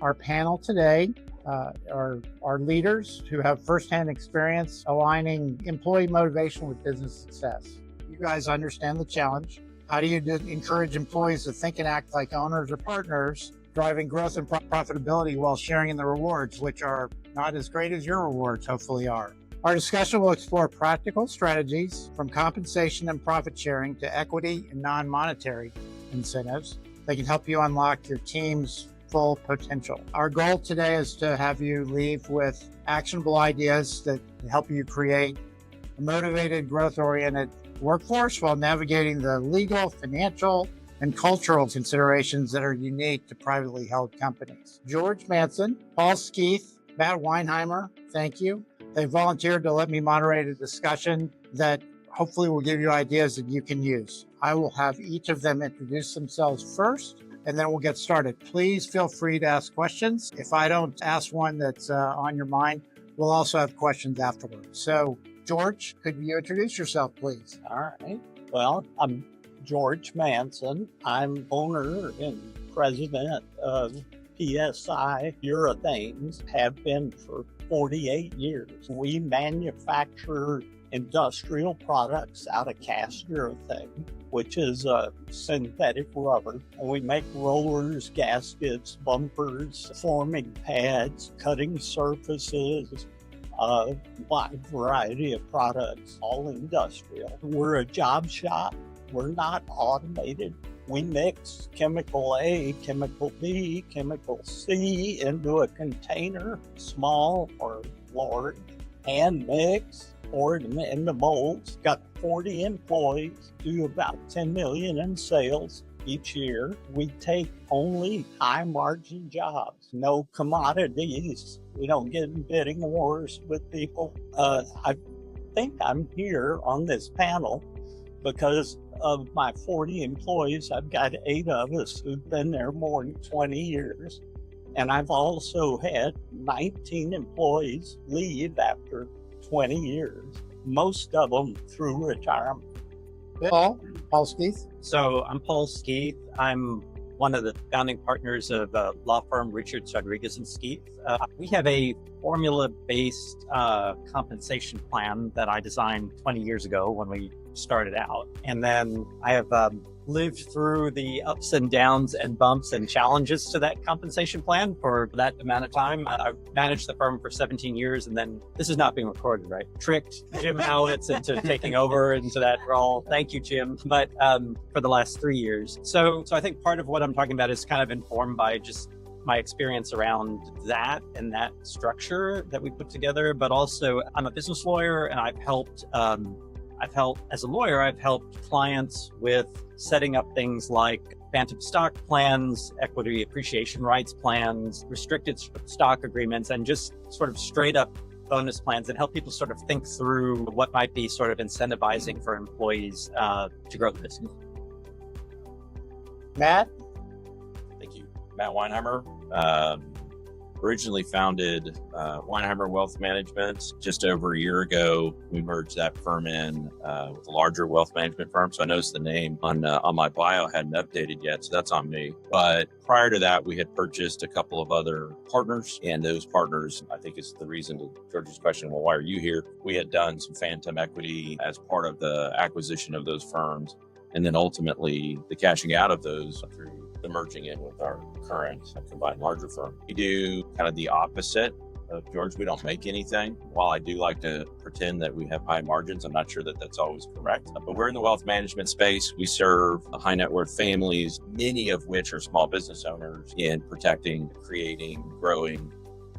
Our panel today are leaders who have firsthand experience aligning employee motivation with business success. You guys understand the challenge. How do you encourage employees to think and act like owners or partners, driving growth and profitability while sharing in the rewards, which are not as great as your rewards hopefully are? Our discussion will explore practical strategies from compensation and profit sharing to equity and non-monetary incentives that can help you unlock your team's full potential. Our goal today is to have you leave with actionable ideas that can help you create a motivated, growth-oriented workforce while navigating the legal, financial, and cultural considerations that are unique to privately held companies. George Manson, Paul Skeith, Matt Weinheimer, thank you. They volunteered to let me moderate a discussion that hopefully will give you ideas that you can use. I will have each of them introduce themselves first, and then we'll get started. Please feel free to ask questions. If I don't ask one that's on your mind, we'll also have questions afterwards. So, George, could you introduce yourself, please? All right. Well, I'm George Manson. I'm owner and president of PSI Urethanes, have been for 48 years. We manufacture industrial products out of cast urethane, which is a synthetic rubber. And we make rollers, gaskets, bumpers, forming pads, cutting surfaces, a wide variety of products, all industrial. We're a job shop. We're not automated. We mix chemical A, chemical B, chemical C into a container, small or large, hand mix, pour it into molds. Got 40 employees, do about 10 million in sales each year. We take only high margin jobs, no commodities. We don't get in bidding wars with people. I think I'm here on this panel because of my 40 employees. I've got 8 of us who've been there more than 20 years. And I've also had 19 employees leave after 20 years, most of them through retirement. Paul Skeith. So I'm Paul Skeith. I'm one of the founding partners of the law firm Rodriguez Skeith. We have a formula-based compensation plan that I designed 20 years ago when we started out. And then I have lived through the ups and downs and bumps and challenges to that compensation plan for that amount of time. I've managed the firm for 17 years, and then this is not being recorded, right? Tricked Jim Howitz into taking over into that role. Thank you, Jim. But for the last 3 years. So I think part of what I'm talking about is kind of informed by just my experience around that and that structure that we put together. But also, I'm a business lawyer, and I've helped as a lawyer, I've helped clients with setting up things like phantom stock plans, equity appreciation rights plans, restricted stock agreements, and just sort of straight up bonus plans, and help people sort of think through what might be sort of incentivizing for employees to grow the business. Matt? Thank you. Matt Weinheimer. Originally founded Weinheimer Wealth Management just over a year ago. We merged that firm in with a larger wealth management firm. So I noticed the name on my bio hadn't updated yet. So that's on me. But prior to that, we had purchased a couple of other partners. And those partners, I think is the reason to George's question, well, why are you here? We had done some phantom equity as part of the acquisition of those firms. And then ultimately the cashing out of those through the merging in with our current combined larger firm. We do kind of the opposite of George. We don't make anything. While I do like to pretend that we have high margins, I'm not sure that that's always correct. But we're in the wealth management space. We serve high net worth families, many of which are small business owners, in protecting, creating, growing,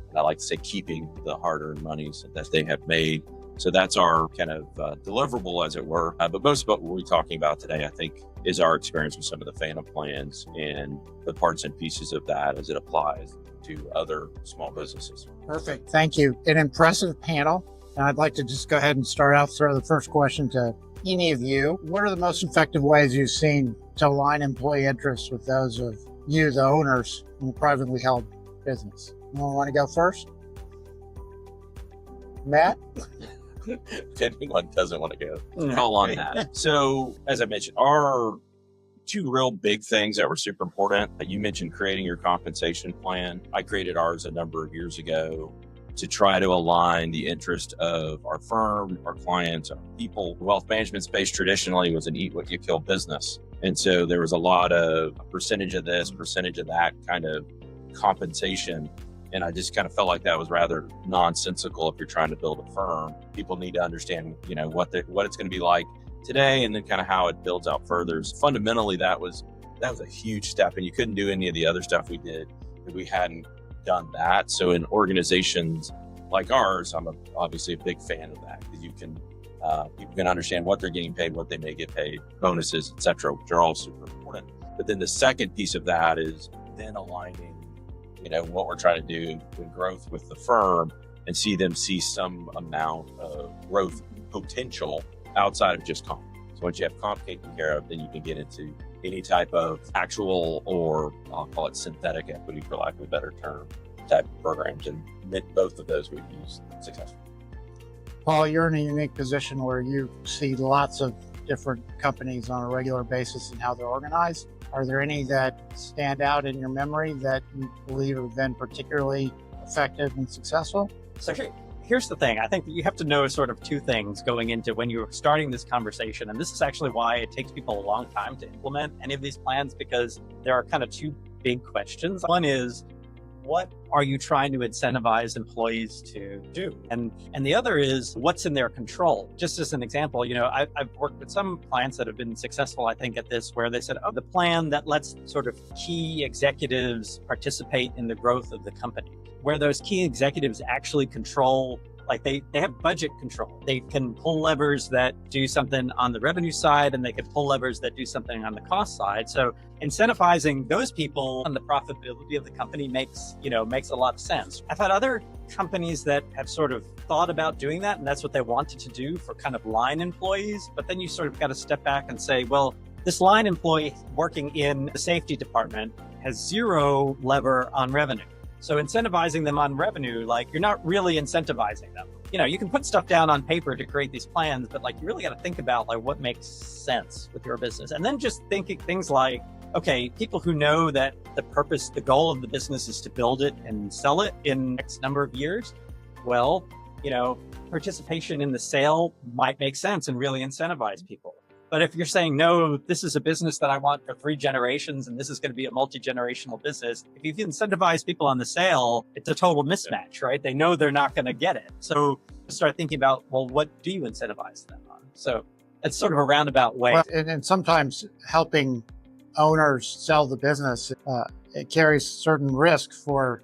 and I like to say keeping the hard-earned monies that they have made. So that's our kind of deliverable, as it were. But most of what we're talking about today, I think, is our experience with some of the phantom plans and the parts and pieces of that as it applies to other small businesses. Perfect. Thank you. An impressive panel. And I'd like to just go ahead and start out, throw the first question to any of you. What are the most effective ways you've seen to align employee interests with those of you, the owners, in a privately held business? Anyone want to go first? Matt? If anyone doesn't want to go, call on that. So, as I mentioned, our two real big things that were super important. You mentioned creating your compensation plan. I created ours a number of years ago to try to align the interest of our firm, our clients, our people. The wealth management space traditionally was an eat what you kill business. And so there was a lot of percentage of this, percentage of that kind of compensation. And I just kind of felt like that was rather nonsensical if you're trying to build a firm. People need to understand, what it's going to be like today, and then kind of how it builds out further. So fundamentally, that was a huge step, and you couldn't do any of the other stuff we did if we hadn't done that. So in organizations like ours, I'm obviously a big fan of that, because people can understand what they're getting paid, what they may get paid, bonuses, etc., which are all super important. But then the second piece of that is then aligning, what we're trying to do in growth with the firm, and see some amount of growth potential outside of just comp. So once you have comp taken care of, then you can get into any type of actual, or I'll call it synthetic equity, for lack of a better term, type of programs. And both of those we've used successfully. Paul, you're in a unique position where you see lots of different companies on a regular basis and how they're organized. Are there any that stand out in your memory that you believe have been particularly effective and successful? So here's the thing. I think that you have to know sort of two things going into when you're starting this conversation. And this is actually why it takes people a long time to implement any of these plans, because there are kind of two big questions. One is, what are you trying to incentivize employees to do? And the other is, what's in their control? Just as an example, I've worked with some clients that have been successful, I think, at this, where they said, the plan that lets sort of key executives participate in the growth of the company, where those key executives actually control, like they have budget control. They can pull levers that do something on the revenue side, and they can pull levers that do something on the cost side. So incentivizing those people on the profitability of the company makes a lot of sense. I've had other companies that have sort of thought about doing that, and that's what they wanted to do for kind of line employees. But then you sort of got to step back and say, well, this line employee working in the safety department has zero lever on revenue. So incentivizing them on revenue, like, you're not really incentivizing them. You can put stuff down on paper to create these plans, but you really got to think about what makes sense with your business. And then just thinking things like, okay, people who know that the goal of the business is to build it and sell it in X number of years. Well, participation in the sale might make sense and really incentivize people. But if you're saying, no, this is a business that I want for 3 generations, and this is going to be a multi-generational business, if you incentivize people on the sale, it's a total mismatch, right? They know they're not going to get it. So start thinking about, well, what do you incentivize them on? So it's sort of a roundabout way. Well, and sometimes helping owners sell the business, it carries certain risk for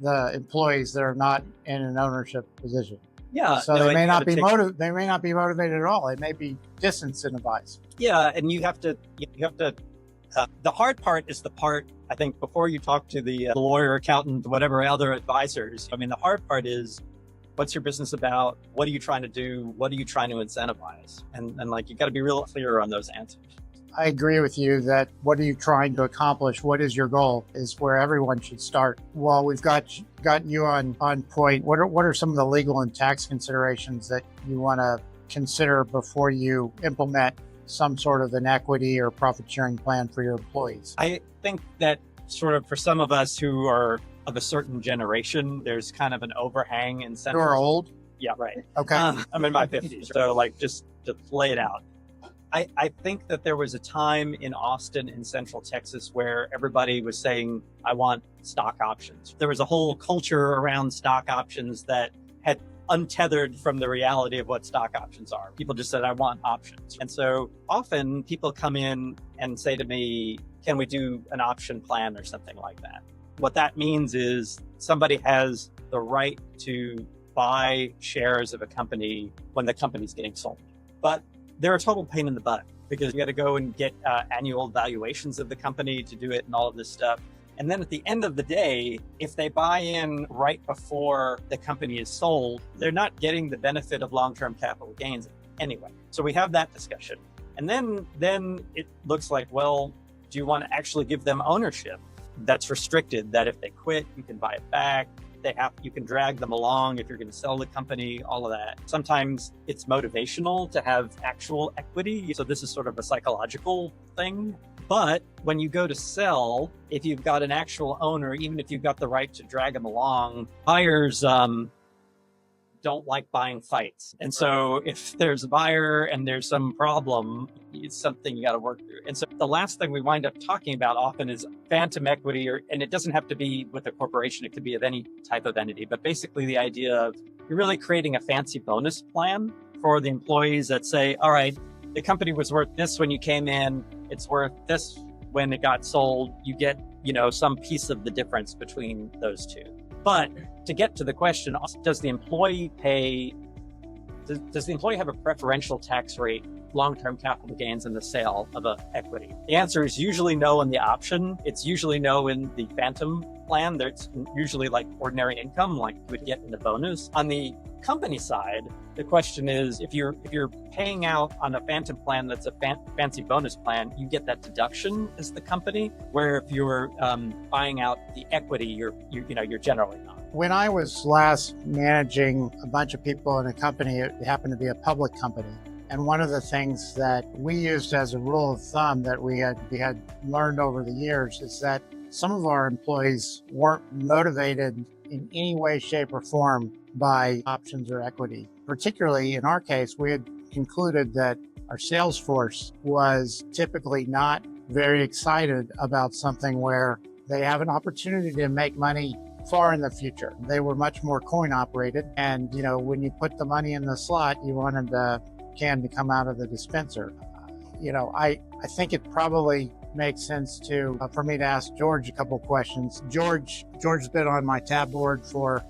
the employees that are not in an ownership position. Yeah. So they may not be motivated at all. They may be disincentivized. Yeah, and you have to. The hard part is the part, I think, before you talk to the lawyer, accountant, whatever other advisors. I mean, the hard part is, what's your business about? What are you trying to do? What are you trying to incentivize? And you got to be real clear on those answers. I agree with you that what are you trying to accomplish? What is your goal is where everyone should start. Well, we've got you on point. What are some of the legal and tax considerations that you want to consider before you implement some sort of an equity or profit sharing plan for your employees? I think that sort of for some of us who are of a certain generation, there's kind of an overhang in You are old? Yeah, right. Okay. I'm in my 50s, so just to lay it out. I think that there was a time in Austin in Central Texas where everybody was saying, I want stock options. There was a whole culture around stock options that had untethered from the reality of what stock options are. People just said, I want options. And so often people come in and say to me, can we do an option plan or something like that? What that means is somebody has the right to buy shares of a company when the company's getting sold. But they're a total pain in the butt, because you got to go and get annual valuations of the company to do it and all of this stuff. And then at the end of the day, if they buy in right before the company is sold, they're not getting the benefit of long-term capital gains anyway. So we have that discussion. And then it looks like, well, do you want to actually give them ownership that's restricted, that if they quit, you can buy it back? You can drag them along if you're going to sell the company, all of that. Sometimes it's motivational to have actual equity. So this is sort of a psychological thing. But when you go to sell, if you've got an actual owner, even if you've got the right to drag them along, buyers don't like buying fights. And so if there's a buyer and there's some problem, it's something you got to work through. And so the last thing we wind up talking about often is phantom equity, and it doesn't have to be with a corporation. It could be of any type of entity, but basically the idea of you're really creating a fancy bonus plan for the employees that say, all right, the company was worth this when you came in. It's worth this when it got sold. You get, some piece of the difference between those two. But to get to the question, does the employee have a preferential tax rate, long-term capital gains in the sale of an equity? The answer is usually no in the option. It's usually no in the phantom plan. There's usually like ordinary income, like you would get in the bonus. On the company side, the question is, if you're paying out on a phantom plan that's a fancy bonus plan, you get that deduction as the company. Where if you're buying out the equity, you're generally not. When I was last managing a bunch of people in a company, it happened to be a public company. And one of the things that we used as a rule of thumb that we had learned over the years is that some of our employees weren't motivated in any way, shape, or form by options or equity. Particularly in our case, we had concluded that our sales force was typically not very excited about something where they have an opportunity to make money far in the future. They were much more coin operated. And, when you put the money in the slot, you wanted the can to come out of the dispenser. I think it probably makes sense for me to ask George a couple questions. George's been on my tab board for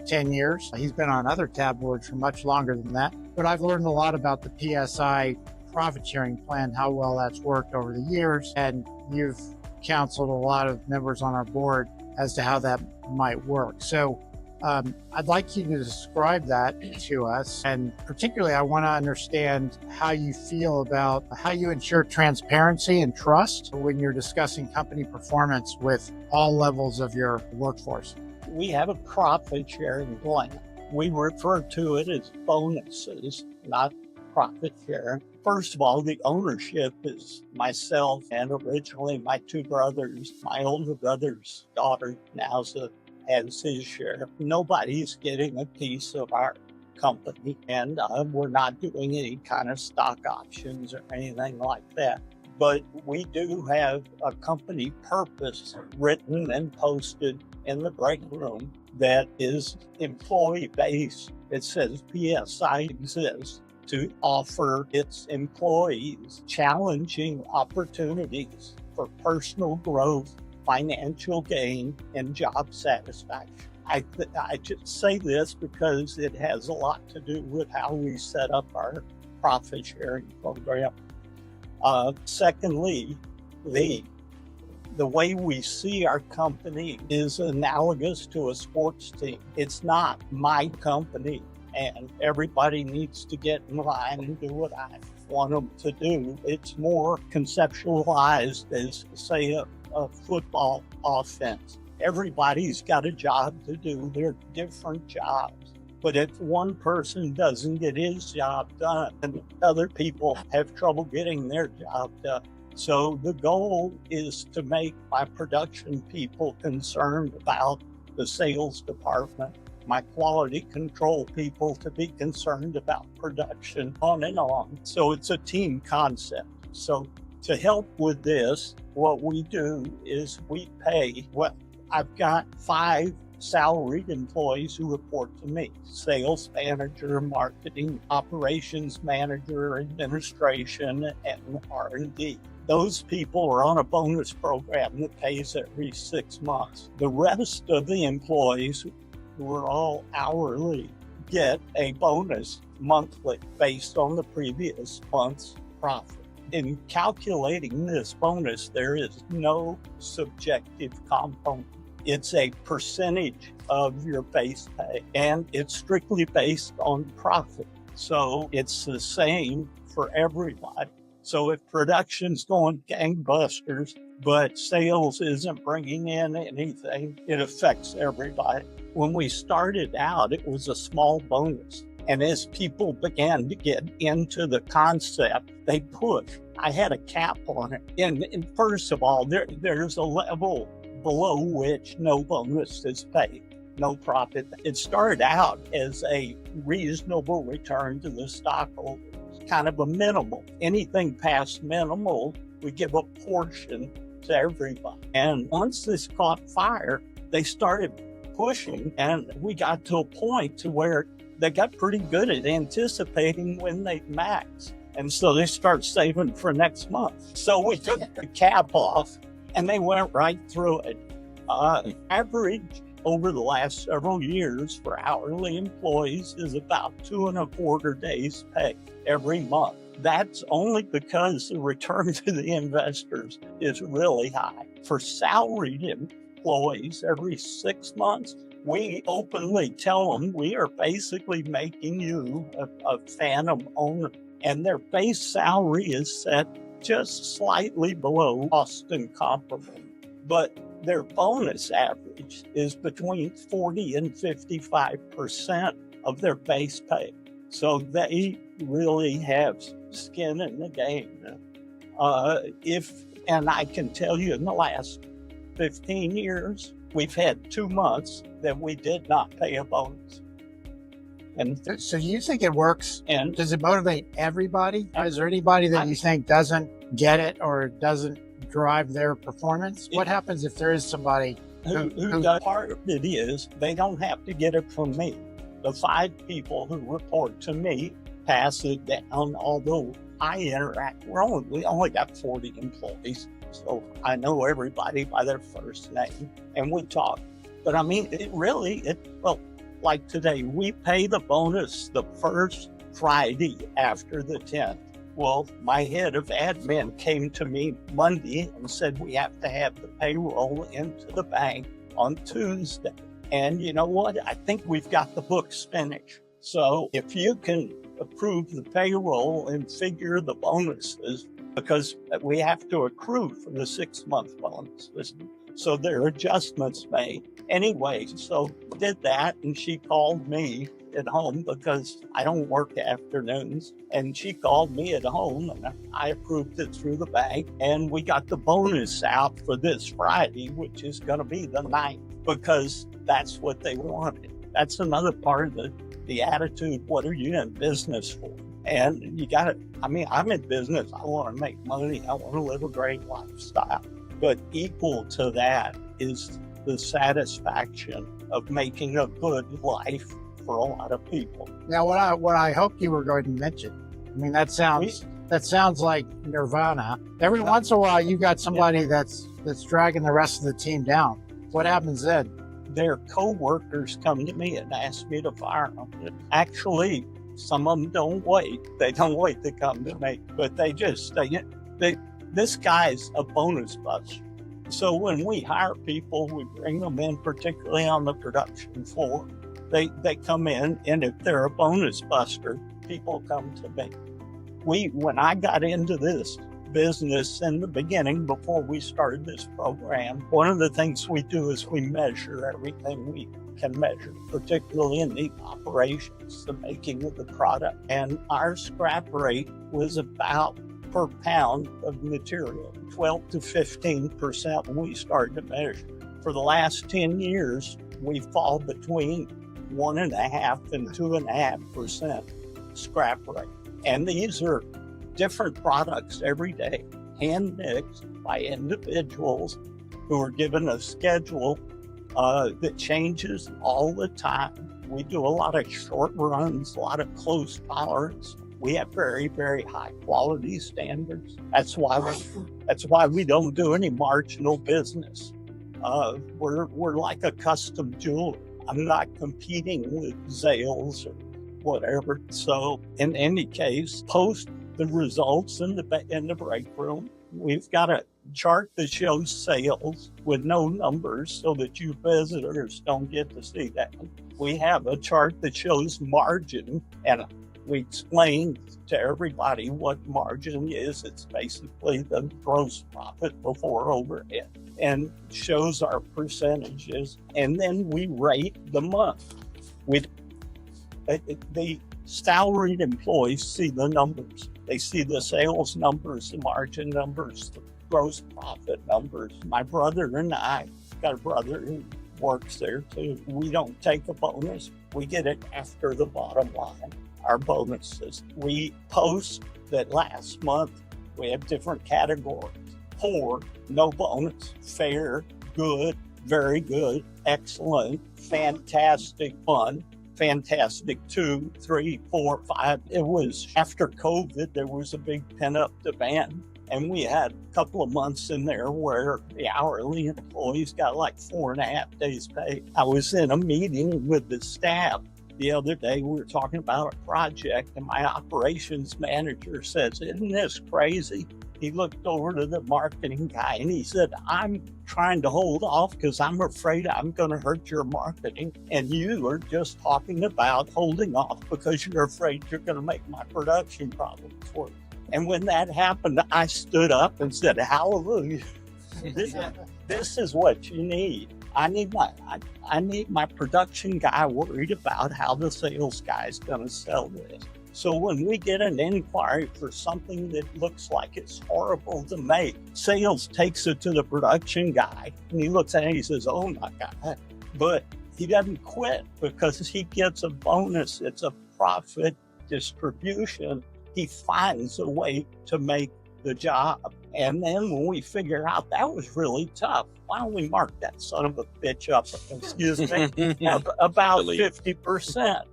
10 years. He's been on other tab boards for much longer than that. But I've learned a lot about the PSI profit sharing plan, how well that's worked over the years. And you've counseled a lot of members on our board as to how that might work. So I'd like you to describe that to us. And particularly, I want to understand how you feel about how you ensure transparency and trust when you're discussing company performance with all levels of your workforce. We have a profit sharing plan. We refer to it as bonuses, not profit sharing. First of all, the ownership is myself and originally my two brothers. My older brother's daughter now has his share. Nobody's getting a piece of our company, and we're not doing any kind of stock options or anything like that. But we do have a company purpose written and posted in the break room that is employee-based. It says PSI exists to offer its employees challenging opportunities for personal growth, financial gain, and job satisfaction. I just say this because it has a lot to do with how we set up our profit sharing program. Secondly, the way we see our company is analogous to a sports team. It's not my company, and everybody needs to get in line and do what I want them to do. It's more conceptualized as, say, a football offense. Everybody's got a job to do. They're different jobs. But if one person doesn't get his job done, and other people have trouble getting their job done. So the goal is to make my production people concerned about the sales department, my quality control people to be concerned about production, on and on. So it's a team concept. So to help with this, what we do is we pay, I've got 5 salaried employees who report to me: sales manager, marketing, operations manager, administration, and R&D. Those people are on a bonus program that pays every 6 months. The rest of the employees, who are all hourly, get a bonus monthly based on the previous month's profit. In calculating this bonus, there is no subjective component. It's a percentage of your base pay, and it's strictly based on profit. So it's the same for everybody. So if production's going gangbusters, but sales isn't bringing in anything, it affects everybody. When we started out, it was a small bonus. And as people began to get into the concept, they pushed. I had a cap on it. And first of all, there's a level below which no bonus is paid, no profit. It started out as a reasonable return to the stockholders, kind of a minimal. Anything past minimal, we give a portion to everybody. And once this caught fire, they started pushing, and we got to a point to where they got pretty good at anticipating when they max. And so they start saving for next month. So we took the cap off and they went right through it. Average over the last several years for hourly employees is about 2.25 days pay every month. That's only because the return to the investors is really high. For salaried employees, every 6 months, we openly tell them we are basically making you a phantom owner. And their base salary is set just slightly below cost and comparable. But their bonus average is between 40 and 55% of their base pay. So they really have skin in the game. And I can tell you in the last 15 years, we've had 2 months that we did not pay a bonus. And so you think it works? And does it motivate everybody? Is there anybody that you think doesn't get it or doesn't drive their performance? What happens if there is somebody who does? Part of it is they don't have to get it from me. The 5 people who report to me pass it down, although I interact. We only got 40 employees, so I know everybody by their first name, and we talk. But I mean, like today, we pay the bonus the first Friday after the 10th. Well, my head of admin came to me Monday and said we have to have the payroll into the bank on Tuesday. And you know what? I think we've got the books finished. So if you can approve the payroll and figure the bonuses, because we have to accrue for the 6-month bonuses. So there are adjustments made. Anyway, so did that, and she called me at home because I don't work afternoons. And she called me at home, and I approved it through the bank. And we got the bonus out for this Friday, which is going to be the 9th, because that's what they wanted. That's another part of the attitude. What are you in business for? And you got to, I'm in business. I want to make money. I want to live a great lifestyle. But equal to that is the satisfaction of making a good life for a lot of people. Now, what I hoped you were going to mention, that sounds like nirvana. Every once in a while, you got somebody that's dragging the rest of the team down. What happens then? Their co-workers come to me and ask me to fire them. Actually, some of them don't wait. They don't wait to come to me, but this guy's a bonus buster. So when we hire people, we bring them in, particularly on the production floor. They come in, and if they're a bonus buster, people come to me. When I got into this business in the beginning, before we started this program, one of the things we do is we measure everything we can measure, particularly in the operations, the making of the product. And our scrap rate was about, per pound of material, 12 to 15% when we started to measure. For the last 10 years, we fall between 1.5% and 2.5% scrap rate. And these are different products every day, hand mixed by individuals who are given a schedule that changes all the time. We do a lot of short runs, a lot of close tolerance. We have very, very high quality standards. That's why we don't do any marginal business. We're like a custom jeweler. I'm not competing with Zales or whatever. So in any case, post the results in the break room. We've got a chart that shows sales with no numbers so that you visitors don't get to see that. We have a chart that shows margin, and we explain to everybody what margin is. It's basically the gross profit before overhead, and shows our percentages. And then we rate the month. The salaried employees see the numbers. They see the sales numbers, the margin numbers, the gross profit numbers. My brother and I got a brother who works there too. We don't take a bonus. We get it after the bottom line, our bonuses. We post that last month we have different categories. Poor, no bonus. Fair, good, very good, excellent, fantastic, fun, fantastic 2, 3, 4, 5. It was after COVID, there was a big pent-up demand. And we had a couple of months in there where the hourly employees got like 4.5 days pay. I was in a meeting with the staff the other day. We were talking about a project, and my operations manager says, "Isn't this crazy?" He looked over to the marketing guy and he said, "I'm trying to hold off because I'm afraid I'm going to hurt your marketing. And you are just talking about holding off because you're afraid you're going to make my production problems worse." And when that happened, I stood up and said, "Hallelujah. This is what you need. I need my production guy worried about how the sales guy's going to sell this." So when we get an inquiry for something that looks like it's horrible to make, sales takes it to the production guy and he looks at it and he says, "Oh my God." But he doesn't quit because he gets a bonus. It's a profit distribution. He finds a way to make the job. And then when we figure out that was really tough, why don't we mark that son of a bitch up, excuse me, about 50%.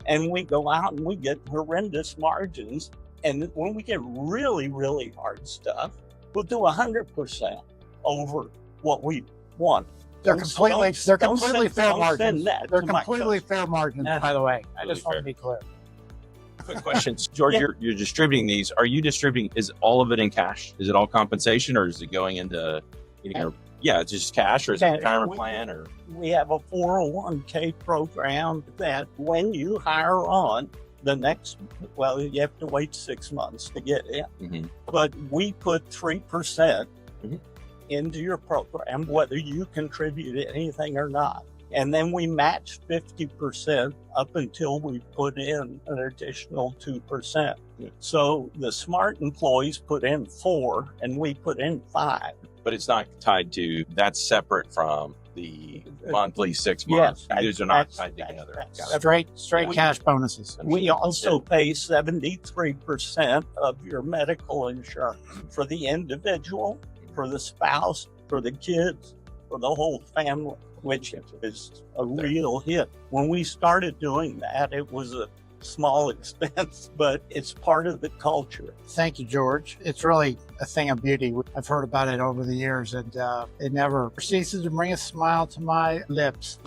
And we go out and we get horrendous margins. And when we get really, really hard stuff, we'll do 100% over what we want. They're completely fair margins. They're completely fair margins, by the way. I just want to be clear. Quick question, George. You're distributing these. Are you distributing? Is all of it in cash? Is it all compensation, or is it going into? It's just cash, or is it a retirement plan, or? We have a 401k program that when you hire on, the next, you have to wait 6 months to get in. Mm-hmm. But we put 3% into your program, whether you contribute anything or not. And then we match 50% up until we put in an additional 2%. So the smart employees put in 4 and we put in 5. But it's not tied to, that's separate from the monthly 6 months. Yes, these are not tied together. Straight cash bonuses. We also pay 73% of your medical insurance for the individual, for the spouse, for the kids, for the whole family, which is a real hit. When we started doing that, it was a small expense, but it's part of the culture. Thank you, George. It's really a thing of beauty. I've heard about it over the years, and it never ceases to bring a smile to my lips.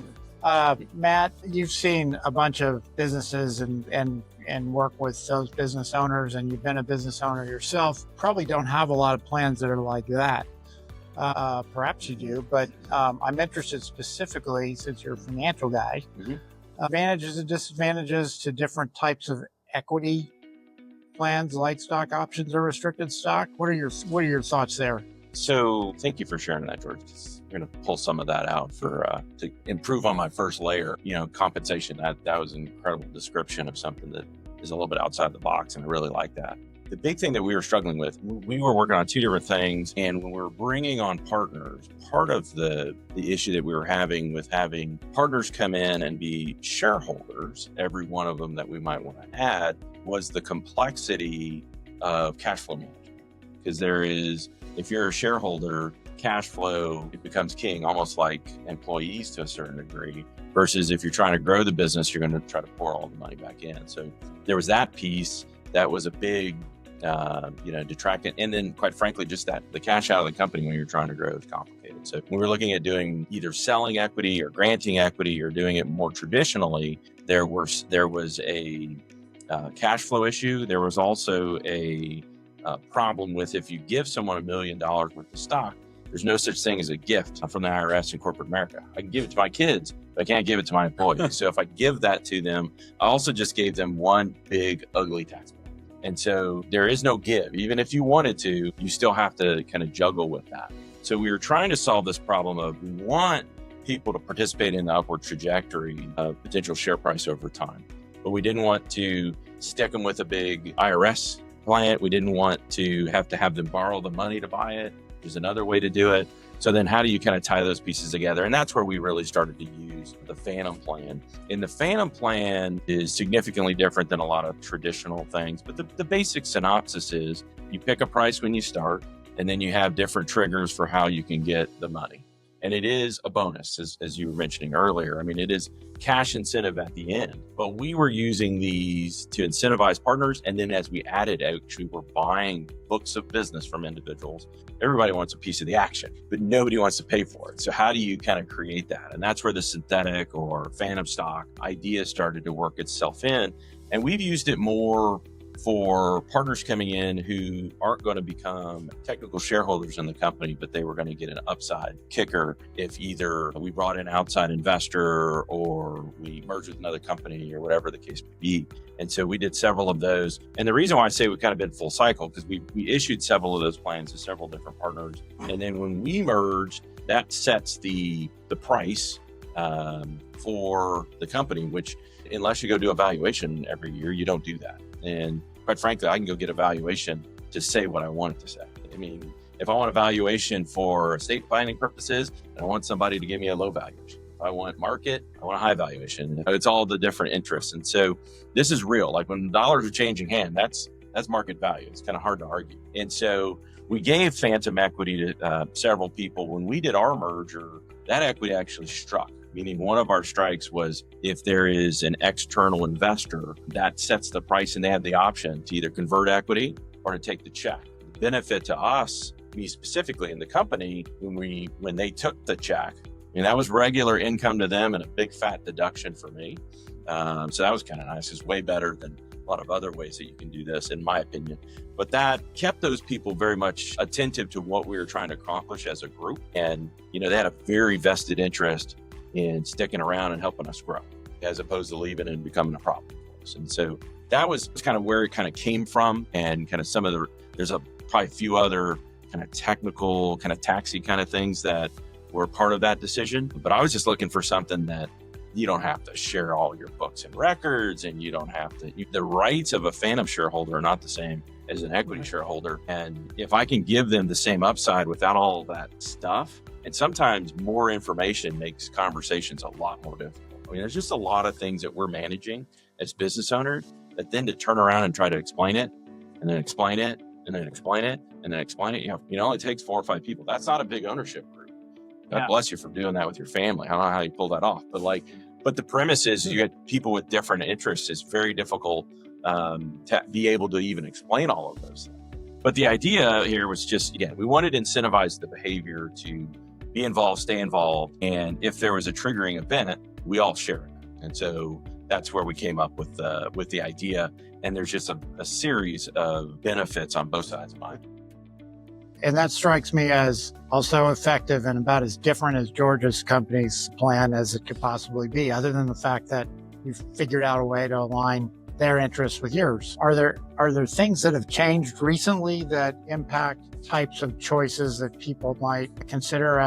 Matt, you've seen a bunch of businesses and work with those business owners, and you've been a business owner yourself. Probably don't have a lot of plans that are like that. Perhaps you do, but I'm interested specifically, since you're a financial guy, advantages and disadvantages to different types of equity plans, like stock options or restricted stock. What are your thoughts there? So thank you for sharing that, George. We're going to pull some of that out for to improve on my first layer. Compensation. That was an incredible description of something that is a little bit outside the box, and I really like that. The big thing that we were struggling with, we were working on 2 different things. And when we were bringing on partners, part of the issue that we were having with having partners come in and be shareholders, every one of them that we might want to add, was the complexity of cash flow management. Because if you're a shareholder, cash flow, it becomes king, almost like employees to a certain degree, versus if you're trying to grow the business, you're going to try to pour all the money back in. So there was that piece that was a big detractant. And then quite frankly, just that the cash out of the company when you're trying to grow is complicated. So when we're looking at doing either selling equity or granting equity or doing it more traditionally, there was a cash flow issue. There was also a problem with, if you give someone $1 million worth of stock, there's no such thing as a gift from the IRS in corporate America. I can give it to my kids, but I can't give it to my employees. So if I give that to them, I also just gave them one big ugly tax bill. And so there is no give. Even if you wanted to, you still have to kind of juggle with that. So we were trying to solve this problem of, we want people to participate in the upward trajectory of potential share price over time. but we didn't want to stick them with a big IRS client. We didn't want to have them borrow the money to buy it. There's another way to do it. So then how do you kind of tie those pieces together? And that's where we really started to use the Phantom plan. And the Phantom plan is significantly different than a lot of traditional things. But the basic synopsis is you pick a price when you start, and then you have different triggers for how you can get the money. And it is a bonus, as you were mentioning earlier. I mean, it is cash incentive at the end. But we were using these to incentivize partners. And then as we added, actually, we're buying books of business from individuals. Everybody wants a piece of the action, but nobody wants to pay for it. So how do you kind of create that? And that's where the synthetic or phantom stock idea started to work itself in. And we've used it more for partners coming in who aren't going to become technical shareholders in the company, but they were going to get an upside kicker if either we brought in an outside investor or we merged with another company or whatever the case may be. And so we did several of those. And the reason why I say we've kind of been full cycle, because we issued several of those plans to several different partners. And then when we merged, that sets the price for the company, which unless you go do a valuation every year, you don't do that. And quite frankly, I can go get a valuation to say what I want it to say. I mean, if I want a valuation for estate planning purposes, I want somebody to give me a low valuation. If I want market, I want a high valuation. It's all the different interests. And so this is real. Like when dollars are changing hand, that's market value. It's kind of hard to argue. And so we gave phantom equity to several people. When we did our merger, that equity actually struck. Meaning one of our strikes was if there is an external investor that sets the price and they have the option to either convert equity or to take the check. The benefit to us, me specifically in the company, when they took the check, I mean, that was regular income to them and a big fat deduction for me. So that was kind of nice. It's way better than a lot of other ways that you can do this, in my opinion. But that kept those people very much attentive to what we were trying to accomplish as a group. And, they had a very vested interest in sticking around and helping us grow, as opposed to leaving and becoming a problem for us. And so that was kind of where it kind of came from, and kind of there's probably a few other kind of technical, kind of taxi kind of things that were part of that decision. But I was just looking for something that you don't have to share all your books and records, and you don't have to, the rights of a phantom shareholder are not the same as an equity shareholder. And if I can give them the same upside without all that stuff, and sometimes more information makes conversations a lot more difficult. I mean, there's just a lot of things that we're managing as business owners that then to turn around and try to explain it, and then explain it, and then explain it, and then explain it. It takes 4 or 5 people. That's not a big ownership group. God bless you for doing that with your family. I don't know how you pull that off, but the premise is you get people with different interests. It's very difficult to be able to even explain all of those things. But the idea here was just, again, we wanted to incentivize the behavior to be involved, stay involved. And if there was a triggering event, we all share it. And so that's where we came up with the idea. And there's just a series of benefits on both sides of mine. And that strikes me as also effective and about as different as George's company's plan as it could possibly be, other than the fact that you've figured out a way to align their interests with yours. Are there things that have changed recently that impact types of choices that people might consider,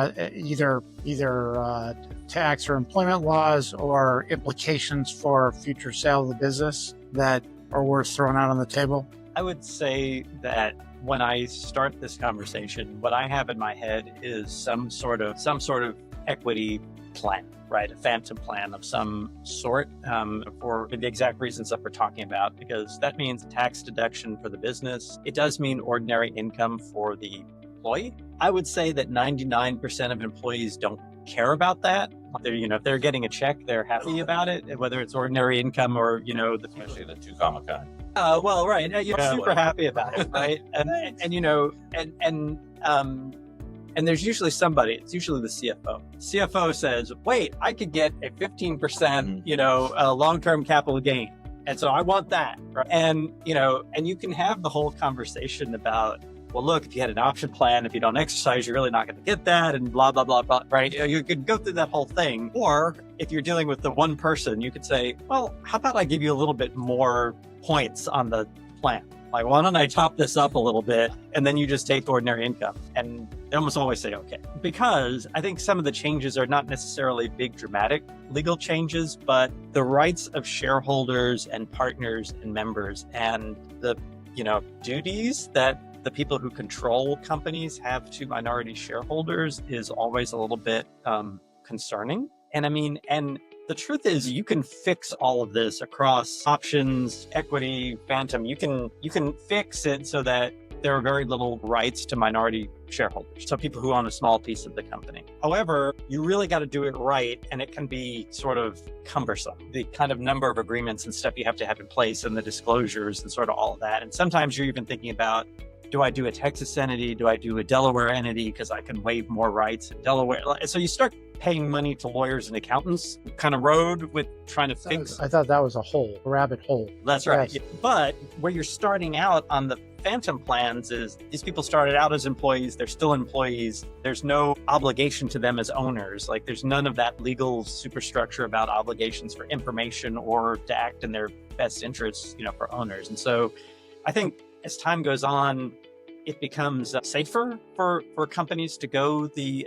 either tax or employment laws, or implications for future sale of the business that are worth throwing out on the table? I would say that when I start this conversation, what I have in my head is some sort of equity plan, right? A phantom plan of some sort, for the exact reasons that we're talking about, because that means tax deduction for the business. It does mean ordinary income for the employee. I would say that 99% of employees don't care about that. If they're getting a check, they're happy about it, whether it's ordinary income or, especially the 2 comma kind. Well, right. You're super happy about it, right? And there's usually somebody, it's usually the CFO. CFO says, wait, I could get a 15%, long-term capital gain. And so I want that. Right? And you can have the whole conversation about, well, look, if you had an option plan, if you don't exercise, you're really not going to get that, and blah, blah, blah, blah, right? You could go through that whole thing. Or if you're dealing with the one person, you could say, well, how about I give you a little bit more points on the plan? Like, why don't I top this up a little bit, and then you just take ordinary income? And They almost always say okay. Because I think some of the changes are not necessarily big, dramatic legal changes, but the rights of shareholders and partners and members and the, duties that the people who control companies have to minority shareholders is always a little bit concerning. And the truth is you can fix all of this across options, equity, phantom. You can fix it so that there are very little rights to minority shareholders, so people who own a small piece of the company. However, you really got to do it right, and it can be sort of cumbersome. The kind of number of agreements and stuff you have to have in place and the disclosures and sort of all of that. And sometimes you're even thinking about, do I do a Texas entity? Do I do a Delaware entity because I can waive more rights in Delaware? So you start paying money to lawyers and accountants kind of road with trying to fix. I thought that was a rabbit hole. That's right. Yes. But where you're starting out on the phantom plans is these people started out as employees. They're still employees. There's no obligation to them as owners. Like there's none of that legal superstructure about obligations for information or to act in their best interests, for owners. And so I think as time goes on, it becomes safer for companies to go the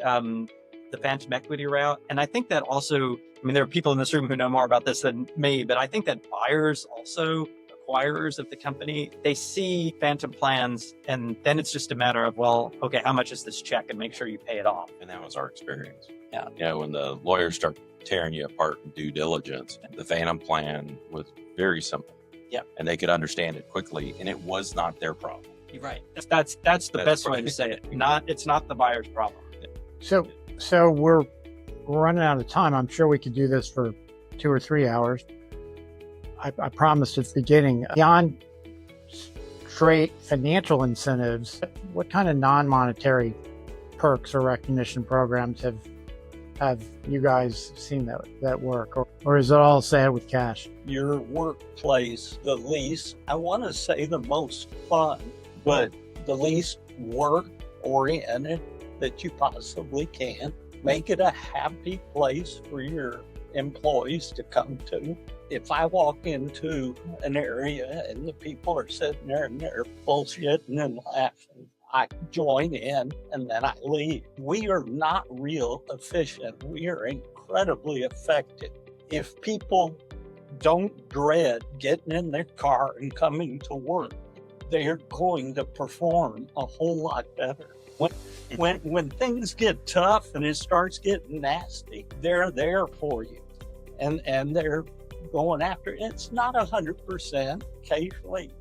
phantom equity route. And I think that also, there are people in this room who know more about this than me, but I think that buyers also, acquirers of the company, they see phantom plans, and then it's just a matter of, well, okay, how much is this check, and make sure you pay it off. And that was our experience. Yeah. When the lawyers start tearing you apart in due diligence, the phantom plan was very simple. Yeah. And they could understand it quickly, and it was not their problem. You're right. That's the best way to say it. It's not the buyer's problem. So we're running out of time. I'm sure we could do this for 2 or 3 hours. I promised at the beginning, beyond straight financial incentives, what kind of non-monetary perks or recognition programs have you guys seen that work, or is it all set with cash? Your workplace, the least, I want to say the most fun, but the least work-oriented that you possibly can. Make it a happy place for your employees to come to. If I walk into an area and the people are sitting there and they're bullshitting and laughing, I join in and then I leave. We are not real efficient. We are incredibly effective. If people don't dread getting in their car and coming to work, they're going to perform a whole lot better. When things get tough and it starts getting nasty, they're there for you, and they're going after it. It's not 100% occasionally,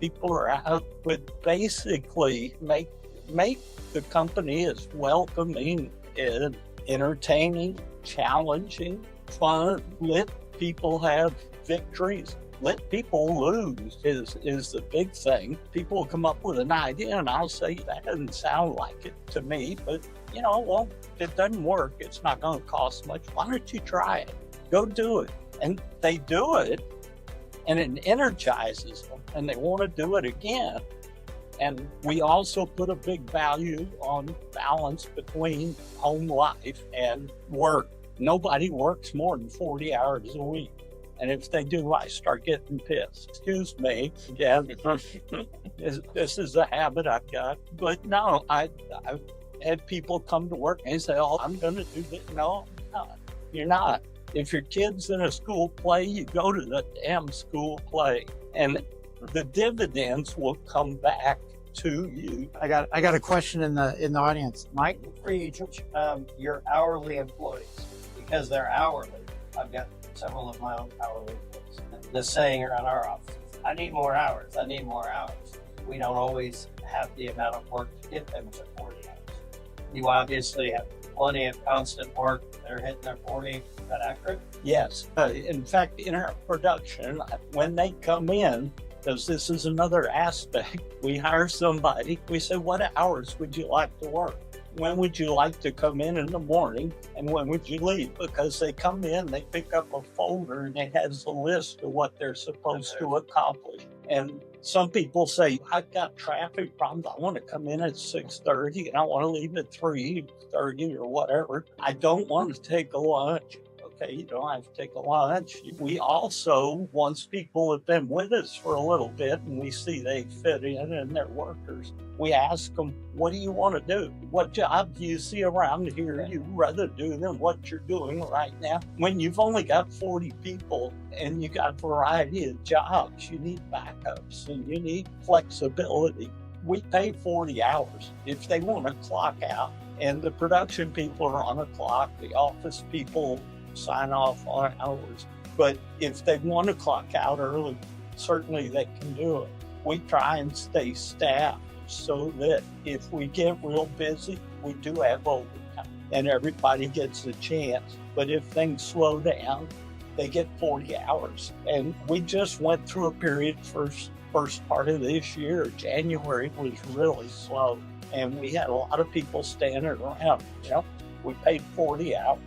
people are out, but basically make the company as welcoming and entertaining, challenging, fun. Let people have victories. Let people lose is the big thing. People will come up with an idea and I'll say, that doesn't sound like it to me, but well, if it doesn't work, it's not going to cost much. Why don't you try it? Go do it. And they do it, and it energizes them, and they want to do it again. And we also put a big value on balance between home life and work. Nobody works more than 40 hours a week. And if they do, I start getting pissed. Excuse me. Yeah, this is a habit I've got. But no, I've had people come to work and say, oh, I'm going to do this. No, you're not. If your kid's in a school play, you go to the damn school play. And the dividends will come back to you. I got a question in the audience. Mike? For your hourly employees, because they're hourly. I've got several of my own hourly employees. The saying around our office, I need more hours. We don't always have the amount of work to get them to 40 hours. You obviously have plenty of constant work. They're hitting their 40. Is that accurate? Yes. In fact, in our production, when they come in, because this is another aspect, we hire somebody. We say, what hours would you like to work? When would you like to come in the morning, and when would you leave? Because they come in, they pick up a folder, and it has a list of what they're supposed to accomplish. And some people say, I've got traffic problems. I want to come in at 6:30, and I want to leave at 3:30 or whatever. I don't want to take a lunch. okay, you don't have to take a lunch. We also, once people have been with us for a little bit and we see they fit in and they're workers, we ask them, what do you want to do? What job do you see around here you'd rather do than what you're doing right now? When you've only got 40 people and you got a variety of jobs, you need backups and you need flexibility. We pay 40 hours. If they want to clock out, and the production people are on the clock, the office people sign off on hours. But if they want to clock out early, certainly they can do it. We try and stay staffed so that if we get real busy, we do have overtime and everybody gets a chance. But if things slow down, they get 40 hours. And we just went through a period first part of this year. January was really slow. And we had a lot of people standing around. You know, we paid 40 hours.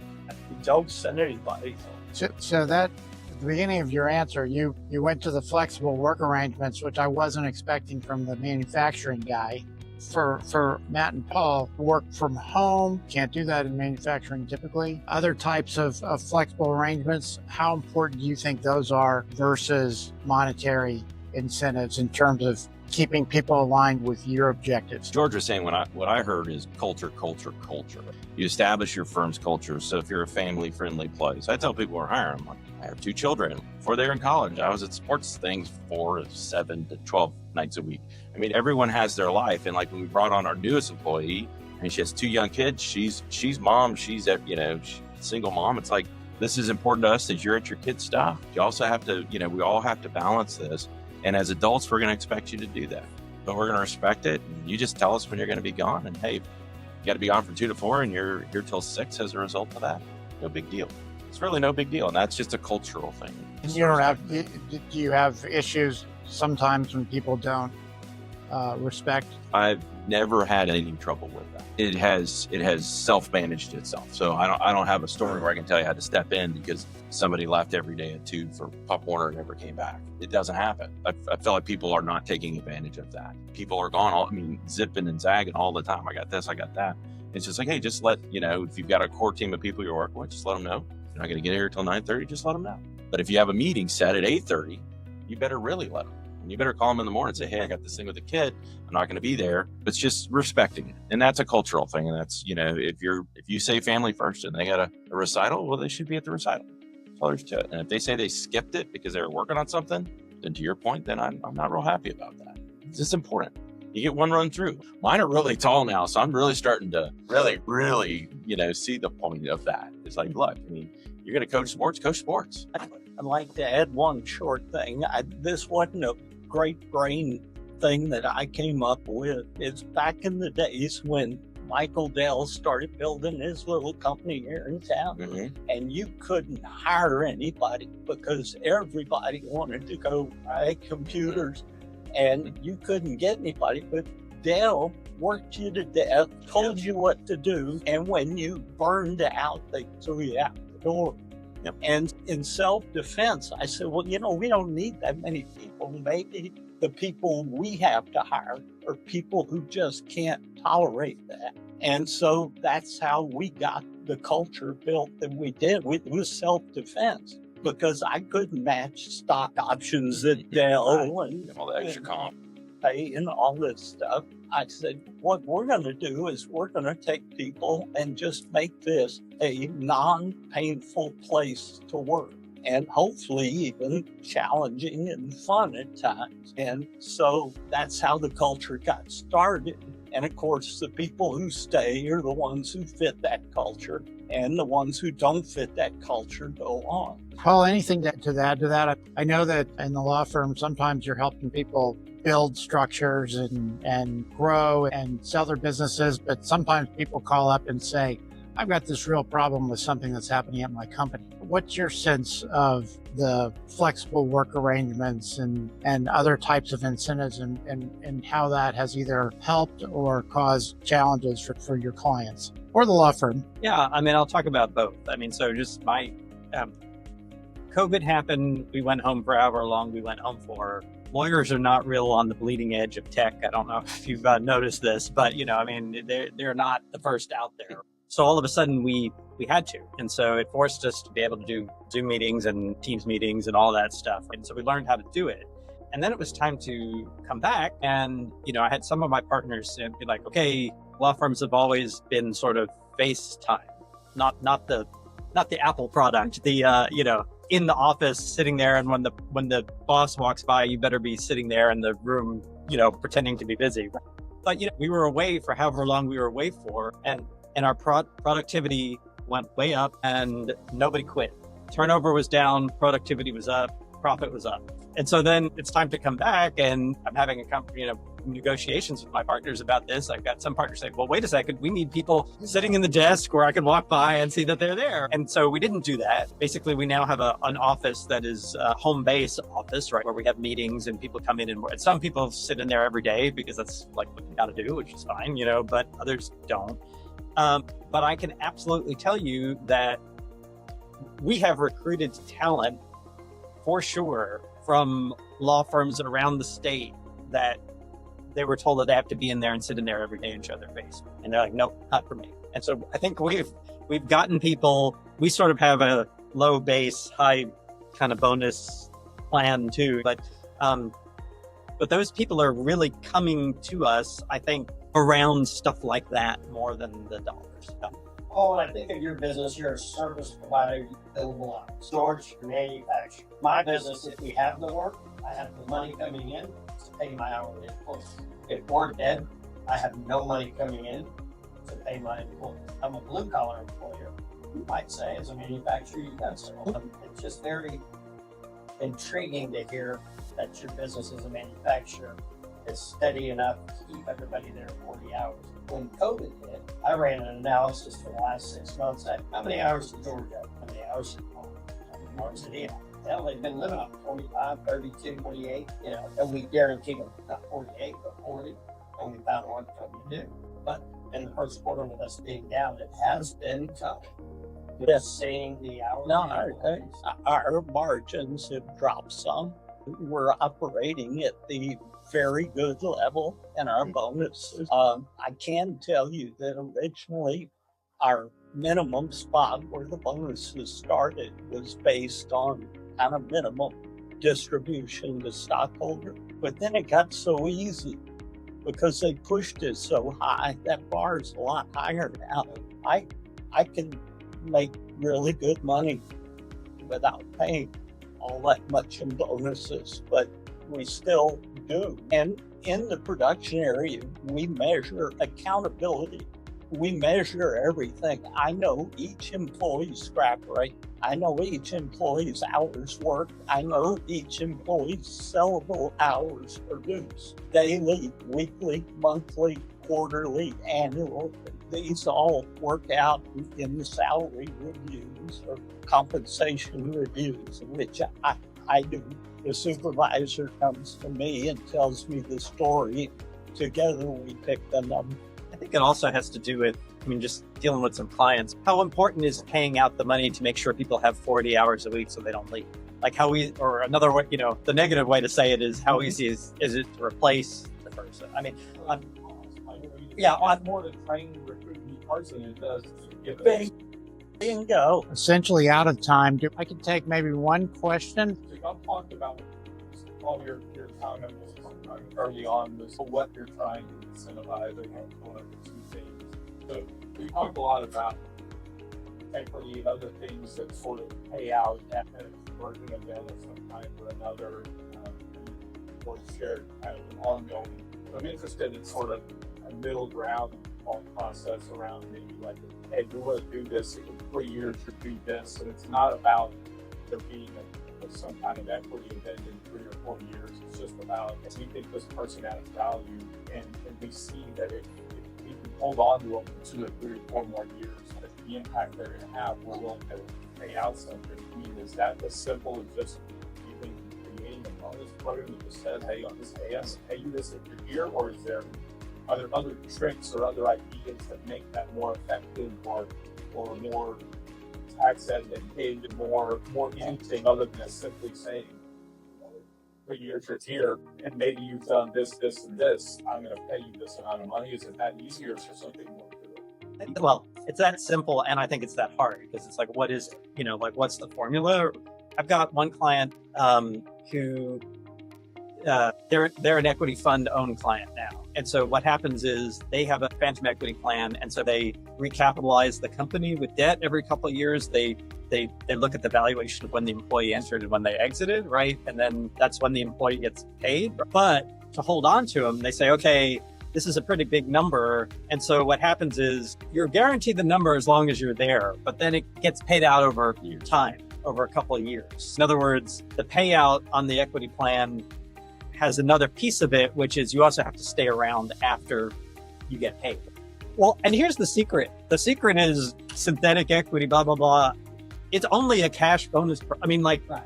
We don't send anybody. So that at the beginning of your answer, you went to the flexible work arrangements, which I wasn't expecting from the manufacturing guy. For Matt and Paul, work from home, can't do that in manufacturing typically. Other types of flexible arrangements, how important do you think those are versus monetary incentives in terms of keeping people aligned with your objectives? George was saying what I heard is culture. You establish your firm's culture. So if you're a family-friendly place, I tell people we're hiring. I have 2 children. Before they were in college, I was at sports things 4 to 7 to 12 nights a week. I mean, everyone has their life. And like when we brought on our newest employee, and she has 2 young kids, she's mom, she's a single mom. It's like, this is important to us that you're at your kids' stuff. You also have to, we all have to balance this. And as adults, we're going to expect you to do that. But we're going to respect it. And you just tell us when you're going to be gone. And hey, you got to be gone from 2 to 4 and you're here till 6 as a result of that. No big deal. It's really no big deal. And that's just a cultural thing. And do you have issues sometimes when people don't respect? I've never had any trouble with that. It has self-managed itself. So I don't have a story where I can tell you how to step in because somebody left every day at 2 for Pop Warner and never came back. It doesn't happen. I feel like people are not taking advantage of that. People are gone, zipping and zagging all the time. I got this, I got that. It's just like, hey, just let, if you've got a core team of people you're working with, just let them know. You're not going to get here till 9:30, just let them know. But if you have a meeting set at 8:30, you better really let them. And you better call them in the morning and say, hey, I got this thing with the kid. I'm not going to be there. But it's just respecting it. And that's a cultural thing. And that's, if you say family first and they got a recital, well, they should be at the recital. That's all there's to it. And if they say they skipped it because they were working on something, then to your point, then I'm not real happy about that. It's just important. You get one run through. Mine are really tall now, so I'm really starting to really, see the point of that. It's like, look, you're going to coach sports. I'd like to add one short thing. This wasn't a great brain thing that I came up with. It's back in the days when Michael Dell started building his little company here in town. Mm-hmm. And you couldn't hire anybody because everybody wanted to go buy computers and you couldn't get anybody. But Dell worked you to death, told you what to do, and when you burned out, they threw you out the door. Yep. And in self-defense, I said, well, we don't need that many people. Maybe the people we have to hire are people who just can't tolerate that. And so that's how we got the culture built that we did. It was self-defense because I couldn't match stock options at Dell and all the extra comp pay and all this stuff. I said, what we're going to do is we're going to take people and just make this a non-painful place to work and hopefully even challenging and fun at times. And so that's how the culture got started. And of course, the people who stay are the ones who fit that culture, and the ones who don't fit that culture go on. Paul, anything to add to that? I know that in the law firm, sometimes you're helping people build structures and grow and sell their businesses, but sometimes people call up and say, I've got this real problem with something that's happening at my company. What's your sense of the flexible work arrangements and other types of incentives and how that has either helped or caused challenges for your clients or the law firm? Yeah, I'll talk about both. So just my COVID happened. We went home for however long we went home for. Lawyers are not real on the bleeding edge of tech. I don't know if you've noticed this, but they're not the first out there. So all of a sudden we had to. And so it forced us to be able to do Zoom meetings and Teams meetings and all that stuff. And so we learned how to do it. And then it was time to come back. And, I had some of my partners be like, okay, law firms have always been sort of FaceTime, not the Apple product, the, in the office sitting there. And when the boss walks by, you better be sitting there in the room, pretending to be busy. But, we were away for however long we were away for. And our productivity went way up and nobody quit. Turnover was down, productivity was up, profit was up. And so then it's time to come back, and I'm having negotiations with my partners about this. I've got some partners saying, well, wait a second, we need people sitting in the desk where I can walk by and see that they're there. And so we didn't do that. Basically, we now have an office that is a home base office, right, where we have meetings and people come in, and some people sit in there every day because that's like what you got to do, which is fine, but others don't. But I can absolutely tell you that we have recruited talent for sure from law firms around the state that they were told that they have to be in there and sit in there every day and show their face. And they're like, nope, not for me. And so I think we've gotten people, we sort of have a low base, high kind of bonus plan too. But those people are really coming to us, I think, around stuff like that more than the dollars. Oh, and I think of your business, you're a service provider, you billable out. Storage, manufacturing. My business, if we have the work, I have the money coming in to pay my hourly employees. If we're dead, I have no money coming in to pay my employees. I'm a blue collar employer. You might say, as a manufacturer, you got several. It's just very intriguing to hear that your business as a manufacturer is steady enough to keep everybody there 40 hours. When COVID hit, I ran an analysis for the last 6 months. How many hours did George have? How many hours did Paul? How many hours did he have? Hell, they've been living on 45, 32, 48, and we guaranteed them not 48, but 40, and we found one company to do. But in the first quarter with us being down, it has been tough. Just seeing the hours. No, our margins have dropped some. We're operating at the very good level in our bonuses. I can tell you that originally our minimum spot where the bonuses started was based on kind of minimum distribution to stockholders. But then it got so easy because they pushed it so high. That bar is a lot higher now. I can make really good money without paying all that much in bonuses, but we still do. And in the production area, we measure accountability. We measure everything. I know each employee's scrap rate. I know each employee's hours worked. I know each employee's sellable hours produced. Daily, weekly, monthly, quarterly, annual. These all work out in the salary reviews or compensation reviews, which I do. The supervisor comes to me and tells me the story. Together we pick the number. I think it also has to do with, just dealing with some clients. How important is paying out the money to make sure people have 40 hours a week so they don't leave? Like or another way, the negative way to say it is how easy is it to replace the person? On more to train recruiting parts than it does to give it. Bingo. Essentially out of time. I can take maybe one question. I've talked about all your comments early on was what you're trying to incentivize and one of the two things. So we talked a lot about equity and other things that sort of pay out after working again of some kind or another, or shared kind of an ongoing. I'm interested in sort of a middle ground thought process around maybe like, hey, we want to do this in 3 years to do this, and it's not about there being some kind of equity event in 3 or 4 years. It's just about, we think this person adds value, and we see that if we can hold on to them for 2 or 3 or 4 more years, that the impact they're going to have, we're willing to pay out something. Is that as simple as just creating a bonus program that just says, hey, on this pay you this if you're here, or are there other tricks or other ideas that make that more effective or more tax advantageous, more anything other than simply saying, 3 years you're here, and maybe you've done this, and this, I'm going to pay you this amount of money? Is it that easier for something more to it? Well, it's that simple, and I think it's that hard because it's like, what is it? Like, what's the formula? I've got one client who they're an equity fund owned client now, and so what happens is they have a phantom equity plan, and so they recapitalize the company with debt every couple of years. They look at the valuation of when the employee entered and when they exited, right? And then that's when the employee gets paid. But to hold on to them, they say, okay, this is a pretty big number. And so what happens is you're guaranteed the number as long as you're there, but then it gets paid out over time, over a couple of years. In other words, the payout on the equity plan has another piece of it, which is you also have to stay around after you get paid. Well, and here's the secret. The secret is synthetic equity, blah, blah, blah. It's only a cash bonus.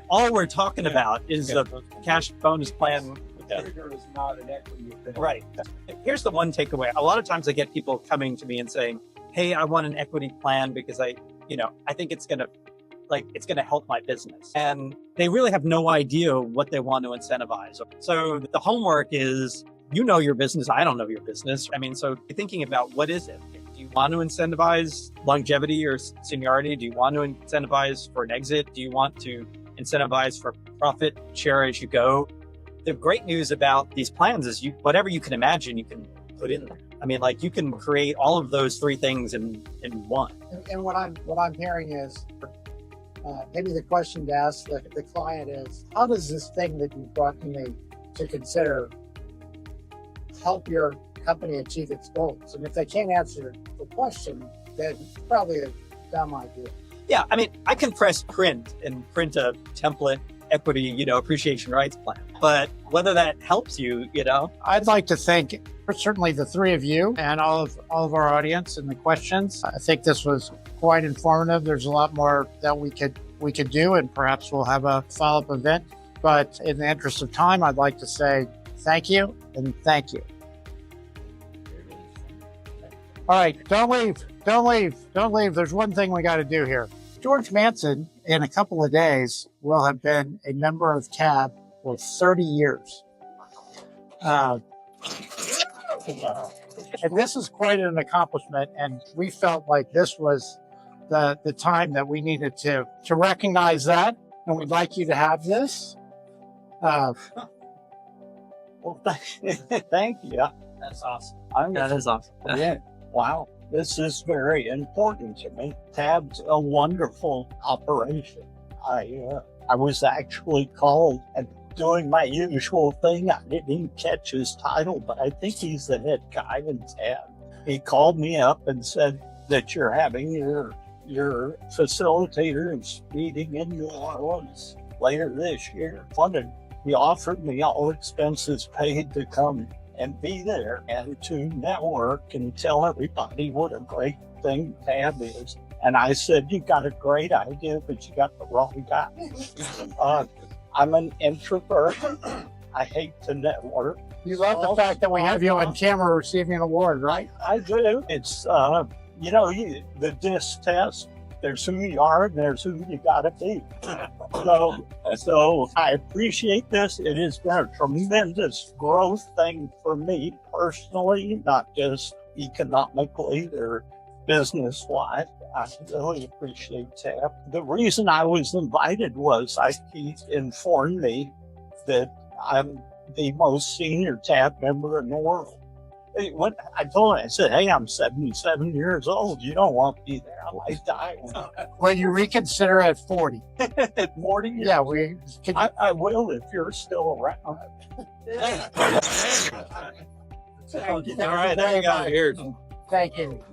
All we're talking about is a cash bonus plan. Trigger is not an equity event. Right. Here's the one takeaway. A lot of times I get people coming to me and saying, hey, I want an equity plan because I think it's going to help my business. And they really have no idea what they want to incentivize. So the homework is, your business. I don't know your business. So you're thinking about what is it? Do you want to incentivize longevity or seniority? Do you want to incentivize for an exit? Do you want to incentivize for profit share as you go? The great news about these plans is whatever you can imagine, you can put in there. You can create all of those three things in one. And what I'm hearing is, maybe the question to ask the client is, how does this thing that you brought to me to consider help your company achieve its goals? And if they can't answer the question, then it's probably a dumb idea. Yeah, I can press print and print a template equity, appreciation rights plan. But whether that helps you, I'd like to thank certainly the three of you and all of our audience and the questions. I think this was quite informative. There's a lot more that we could do, and perhaps we'll have a follow-up event. But in the interest of time, I'd like to say thank you and thank you. All right, don't leave. There's one thing we got to do here. George Manson, in a couple of days, will have been a member of TAB for 30 years. And this is quite an accomplishment, and we felt like this was the time that we needed to recognize that, and we'd like you to have this. Well, thank you. That's awesome. That is awesome. Yeah. Wow. This is very important to me. TAB's a wonderful operation. I was actually called and doing my usual thing. I didn't even catch his title, but I think he's the head guy in TAB. He called me up and said that you're having your facilitators meeting in New Orleans later this year. He offered me all expenses paid to come and be there and to network and tell everybody what a great thing TAB is. And I said, you got a great idea, but you got the wrong guy. I'm an introvert. I hate to network. You love the fact that we have you on camera receiving an award, right? I do. It's, the DISC test, there's who you are and there's who you got to be. So I appreciate this. It has been a tremendous growth thing for me personally, not just economically or business-wise. I really appreciate TAB. The reason I was invited was he informed me that I'm the most senior TAB member in the world. When I told him, I said, hey, I'm 77 years old. You don't want me there. I might die. Well, you reconsider at 40. At 40 years? Yeah, I will if you're still around. All right, there you go. Here. Thank you.